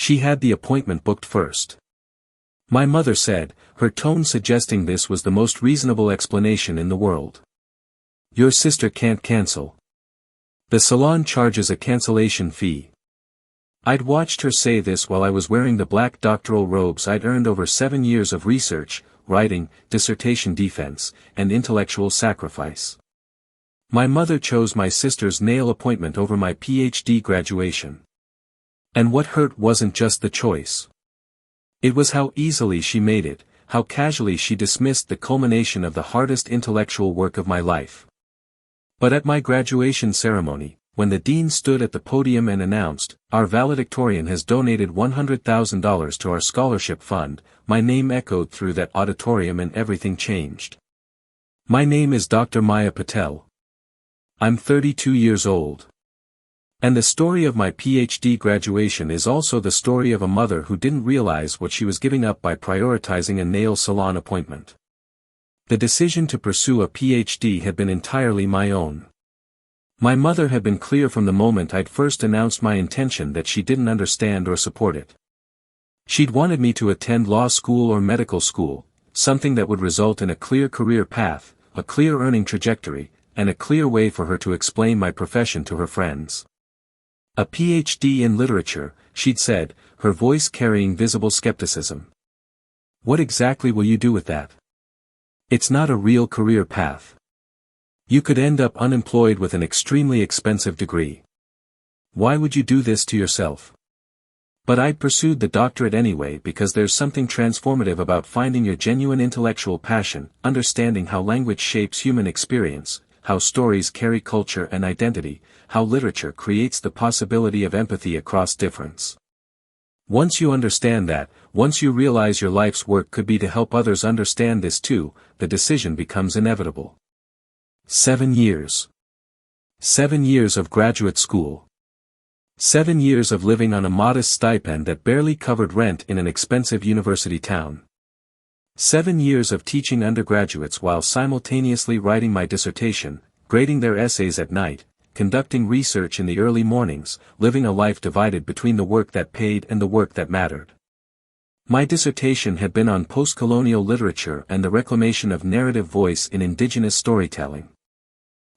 She had the appointment booked first. My mother said, her tone suggesting this was the most reasonable explanation in the world. Your sister can't cancel. The salon charges a cancellation fee. I'd watched her say this while I was wearing the black doctoral robes I'd earned over 7 years of research, writing, dissertation defense, and intellectual sacrifice. My mother chose my sister's nail appointment over my PhD graduation. And what hurt wasn't just the choice. It was how easily she made it, how casually she dismissed the culmination of the hardest intellectual work of my life. But at my graduation ceremony, when the dean stood at the podium and announced, "Our valedictorian has donated $100,000 to our scholarship fund," my name echoed through that auditorium and everything changed. My name is Dr. Maya Patel. I'm 32 years old. And the story of my PhD graduation is also the story of a mother who didn't realize what she was giving up by prioritizing a nail salon appointment. The decision to pursue a PhD had been entirely my own. My mother had been clear from the moment I'd first announced my intention that she didn't understand or support it. She'd wanted me to attend law school or medical school, something that would result in a clear career path, a clear earning trajectory, and a clear way for her to explain my profession to her friends. A PhD in literature, she'd said, her voice carrying visible skepticism. What exactly will you do with that? It's not a real career path. You could end up unemployed with an extremely expensive degree. Why would you do this to yourself? But I'd pursued the doctorate anyway because there's something transformative about finding your genuine intellectual passion, understanding how language shapes human experience, how stories carry culture and identity, how literature creates the possibility of empathy across difference. Once you understand that, once you realize your life's work could be to help others understand this too, the decision becomes inevitable. 7 years. 7 years of graduate school. 7 years of living on a modest stipend that barely covered rent in an expensive university town. 7 years of teaching undergraduates while simultaneously writing my dissertation, grading their essays at night, conducting research in the early mornings, living a life divided between the work that paid and the work that mattered. My dissertation had been on post-colonial literature and the reclamation of narrative voice in indigenous storytelling.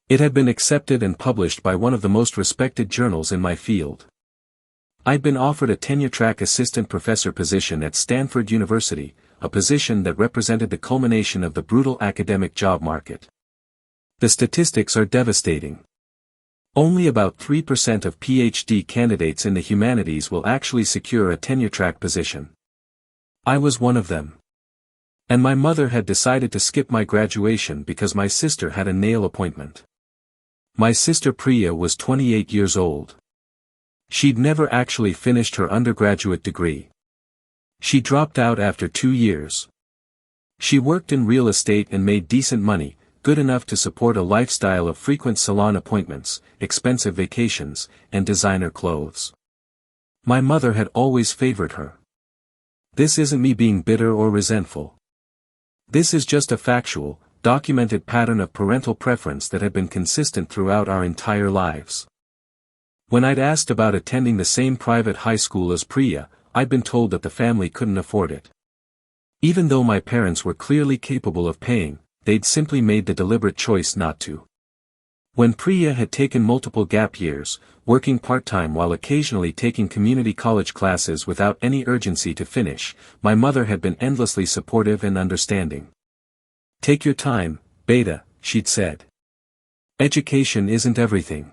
It had been accepted and published by one of the most respected journals in my field. I'd been offered a tenure-track assistant professor position at Stanford University, a position that represented the culmination of the brutal academic job market. The statistics are devastating. Only about 3% of PhD candidates in the humanities will actually secure a tenure-track position. I was one of them. And my mother had decided to skip my graduation because my sister had a nail appointment. My sister Priya was 28 years old. She'd never actually finished her undergraduate degree. She dropped out after 2 years. She worked in real estate and made decent money, good enough to support a lifestyle of frequent salon appointments, expensive vacations, and designer clothes. My mother had always favored her. This isn't me being bitter or resentful. This is just a factual, documented pattern of parental preference that had been consistent throughout our entire lives. When I'd asked about attending the same private high school as Priya, I'd been told that the family couldn't afford it. Even though my parents were clearly capable of paying, they'd simply made the deliberate choice not to. When Priya had taken multiple gap years, working part-time while occasionally taking community college classes without any urgency to finish, my mother had been endlessly supportive and understanding. "Take your time, Beta," she'd said. "Education isn't everything.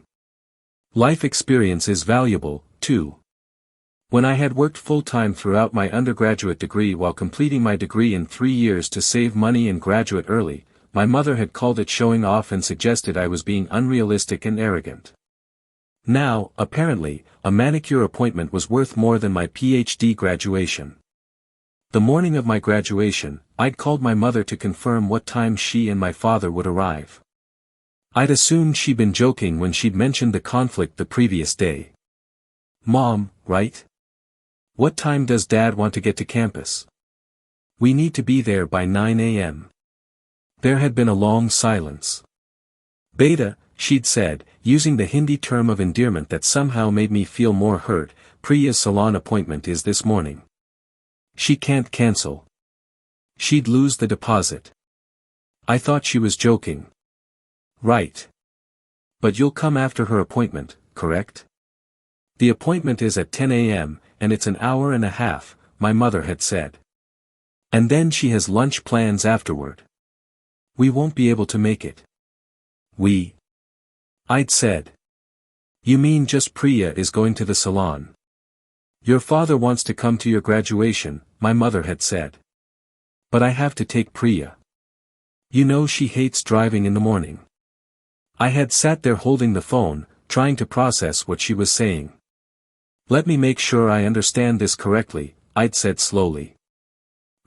Life experience is valuable, too." When I had worked full-time throughout my undergraduate degree while completing my degree in 3 years to save money and graduate early, my mother had called it showing off and suggested I was being unrealistic and arrogant. Now, apparently, a manicure appointment was worth more than my PhD graduation. The morning of my graduation, I'd called my mother to confirm what time she and my father would arrive. I'd assumed she'd been joking when she'd mentioned the conflict the previous day. "Mom, right? What time does Dad want to get to campus? We need to be there by 9 a.m. There had been a long silence. "Beta," she'd said, using the Hindi term of endearment that somehow made me feel more hurt, Priya's salon appointment is this morning. She can't cancel. She'd lose the deposit. I thought she was joking. Right. But you'll come after her appointment, correct? The appointment is at 10 a.m., and it's an hour and a half, my mother had said. And then she has lunch plans afterward. We won't be able to make it. I'd said. You mean just Priya is going to the salon? Your father wants to come to your graduation, my mother had said. But I have to take Priya. You know she hates driving in the morning. I had sat there holding the phone, trying to process what she was saying. Let me make sure I understand this correctly, I'd said slowly.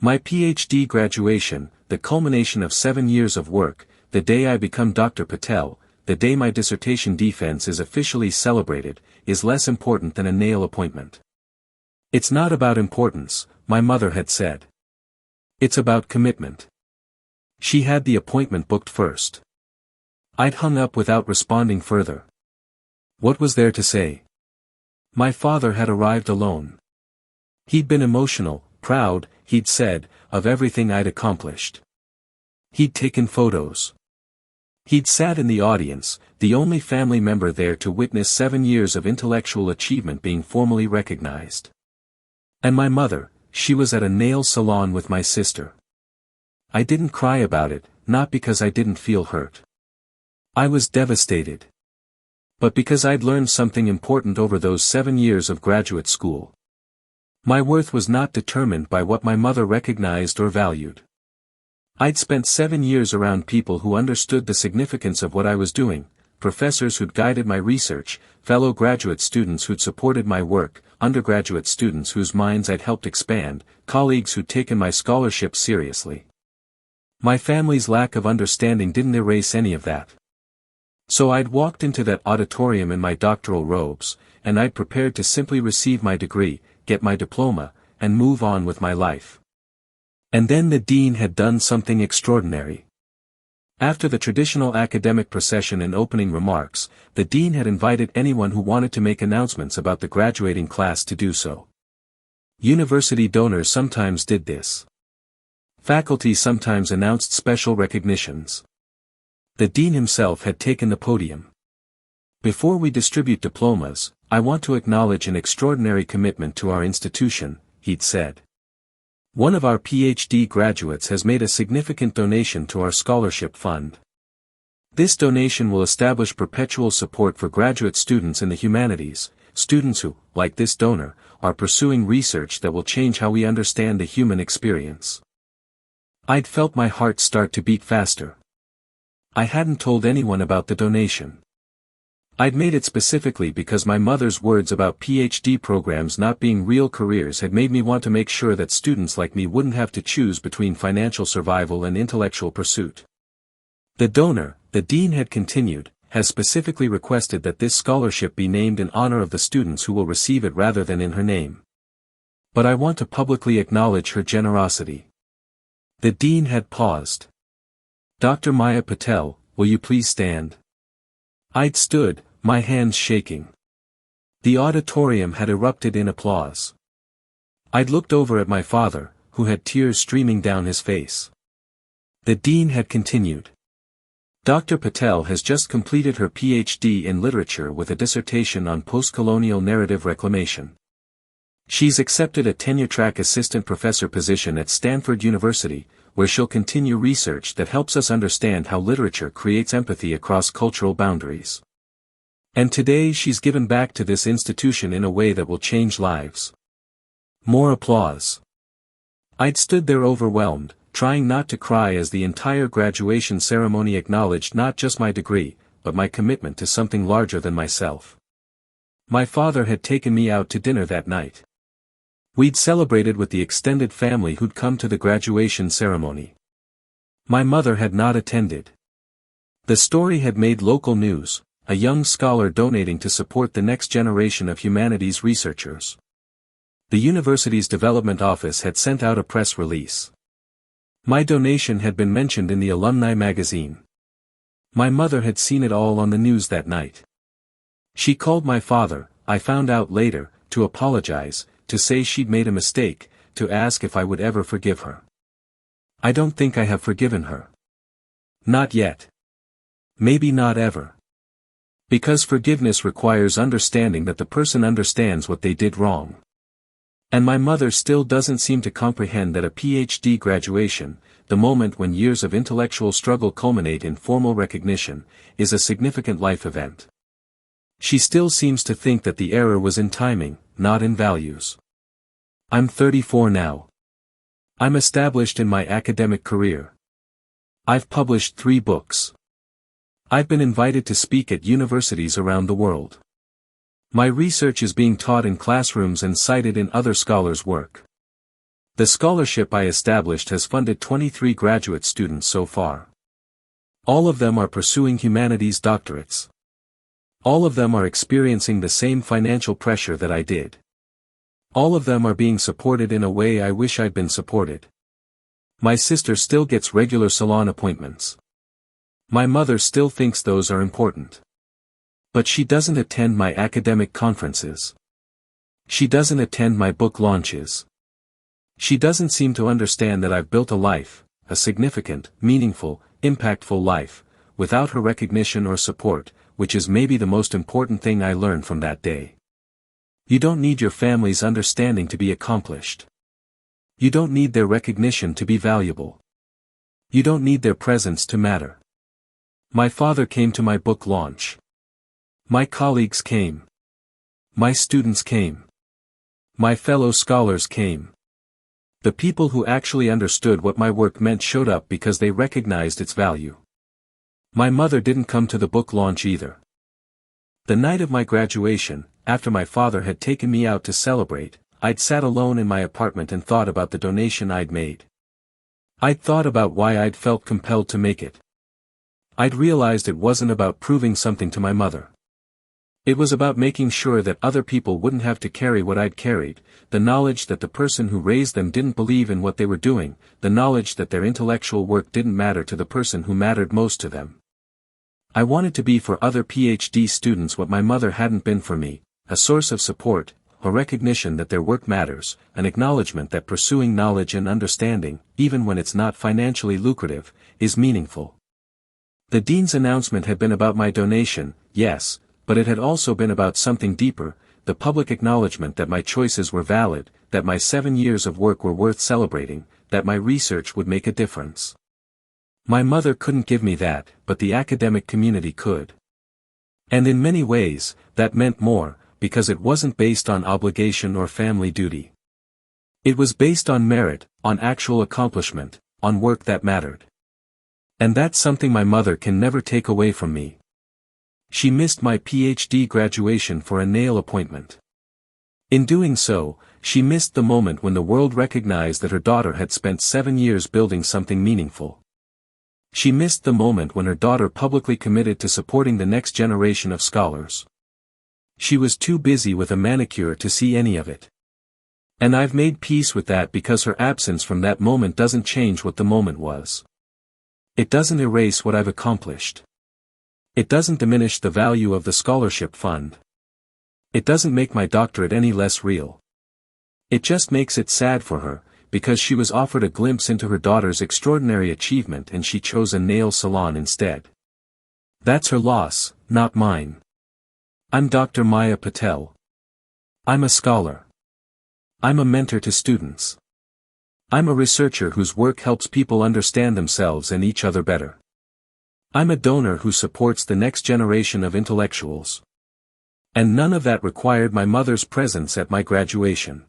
My PhD graduation, the culmination of 7 years of work, the day I become Dr. Patel, the day my dissertation defense is officially celebrated, is less important than a nail appointment. It's not about importance, my mother had said. It's about commitment. She had the appointment booked first. I'd hung up without responding further. What was there to say? My father had arrived alone. He'd been emotional, proud, he'd said, of everything I'd accomplished. He'd taken photos. He'd sat in the audience, the only family member there to witness 7 years of intellectual achievement being formally recognized. And my mother, she was at a nail salon with my sister. I didn't cry about it, not because I didn't feel hurt. I was devastated. But because I'd learned something important over those 7 years of graduate school. My worth was not determined by what my mother recognized or valued. I'd spent 7 years around people who understood the significance of what I was doing, professors who'd guided my research, fellow graduate students who'd supported my work, undergraduate students whose minds I'd helped expand, colleagues who'd taken my scholarship seriously. My family's lack of understanding didn't erase any of that. So I'd walked into that auditorium in my doctoral robes, and I'd prepared to simply receive my degree, get my diploma, and move on with my life. And then the dean had done something extraordinary. After the traditional academic procession and opening remarks, the dean had invited anyone who wanted to make announcements about the graduating class to do so. University donors sometimes did this. Faculty sometimes announced special recognitions. The dean himself had taken the podium. Before we distribute diplomas, I want to acknowledge an extraordinary commitment to our institution, he'd said. One of our PhD graduates has made a significant donation to our scholarship fund. This donation will establish perpetual support for graduate students in the humanities, students who, like this donor, are pursuing research that will change how we understand the human experience. I'd felt my heart start to beat faster. I hadn't told anyone about the donation. I'd made it specifically because my mother's words about PhD programs not being real careers had made me want to make sure that students like me wouldn't have to choose between financial survival and intellectual pursuit. The donor, the dean had continued, has specifically requested that this scholarship be named in honor of the students who will receive it rather than in her name. But I want to publicly acknowledge her generosity. The dean had paused. Dr. Maya Patel, will you please stand? I'd stood, my hands shaking. The auditorium had erupted in applause. I'd looked over at my father, who had tears streaming down his face. The dean had continued. Dr. Patel has just completed her PhD in literature with a dissertation on post-colonial narrative reclamation. She's accepted a tenure-track assistant professor position at Stanford University, where she'll continue research that helps us understand how literature creates empathy across cultural boundaries. And today she's given back to this institution in a way that will change lives. More applause. I'd stood there overwhelmed, trying not to cry as the entire graduation ceremony acknowledged not just my degree, but my commitment to something larger than myself. My father had taken me out to dinner that night. We'd celebrated with the extended family who'd come to the graduation ceremony. My mother had not attended. The story had made local news, a young scholar donating to support the next generation of humanities researchers. The university's development office had sent out a press release. My donation had been mentioned in the alumni magazine. My mother had seen it all on the news that night. She called my father, I found out later, to apologize, to say she'd made a mistake, to ask if I would ever forgive her. I don't think I have forgiven her. Not yet. Maybe not ever. Because forgiveness requires understanding that the person understands what they did wrong. And my mother still doesn't seem to comprehend that a PhD graduation, the moment when years of intellectual struggle culminate in formal recognition, is a significant life event. She still seems to think that the error was in timing, not in values. I'm 34 now. I'm established in my academic career. I've published 3 books. I've been invited to speak at universities around the world. My research is being taught in classrooms and cited in other scholars' work. The scholarship I established has funded 23 graduate students so far. All of them are pursuing humanities doctorates. All of them are experiencing the same financial pressure that I did. All of them are being supported in a way I wish I'd been supported. My sister still gets regular salon appointments. My mother still thinks those are important. But she doesn't attend my academic conferences. She doesn't attend my book launches. She doesn't seem to understand that I've built a life, a significant, meaningful, impactful life, without her recognition or support, which is maybe the most important thing I learned from that day. You don't need your family's understanding to be accomplished. You don't need their recognition to be valuable. You don't need their presence to matter. My father came to my book launch. My colleagues came. My students came. My fellow scholars came. The people who actually understood what my work meant showed up because they recognized its value. My mother didn't come to the book launch either. The night of my graduation, after my father had taken me out to celebrate, I'd sat alone in my apartment and thought about the donation I'd made. I'd thought about why I'd felt compelled to make it. I'd realized it wasn't about proving something to my mother. It was about making sure that other people wouldn't have to carry what I'd carried, the knowledge that the person who raised them didn't believe in what they were doing, the knowledge that their intellectual work didn't matter to the person who mattered most to them. I wanted to be for other PhD students what my mother hadn't been for me, a source of support, a recognition that their work matters, an acknowledgement that pursuing knowledge and understanding, even when it's not financially lucrative, is meaningful. The dean's announcement had been about my donation, yes, but it had also been about something deeper, the public acknowledgement that my choices were valid, that my 7 years of work were worth celebrating, that my research would make a difference. My mother couldn't give me that, but the academic community could. And in many ways, that meant more, because it wasn't based on obligation or family duty. It was based on merit, on actual accomplishment, on work that mattered. And that's something my mother can never take away from me. She missed my PhD graduation for a nail appointment. In doing so, she missed the moment when the world recognized that her daughter had spent 7 years building something meaningful. She missed the moment when her daughter publicly committed to supporting the next generation of scholars. She was too busy with a manicure to see any of it. And I've made peace with that because her absence from that moment doesn't change what the moment was. It doesn't erase what I've accomplished. It doesn't diminish the value of the scholarship fund. It doesn't make my doctorate any less real. It just makes it sad for her, because she was offered a glimpse into her daughter's extraordinary achievement and she chose a nail salon instead. That's her loss, not mine. I'm Dr. Maya Patel. I'm a scholar. I'm a mentor to students. I'm a researcher whose work helps people understand themselves and each other better. I'm a donor who supports the next generation of intellectuals. And none of that required my mother's presence at my graduation.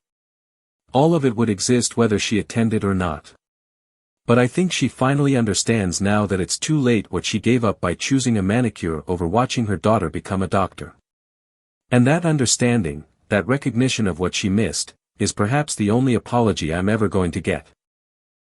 All of it would exist whether she attended or not. But I think she finally understands now that it's too late what she gave up by choosing a manicure over watching her daughter become a doctor. And that understanding, that recognition of what she missed, is perhaps the only apology I'm ever going to get.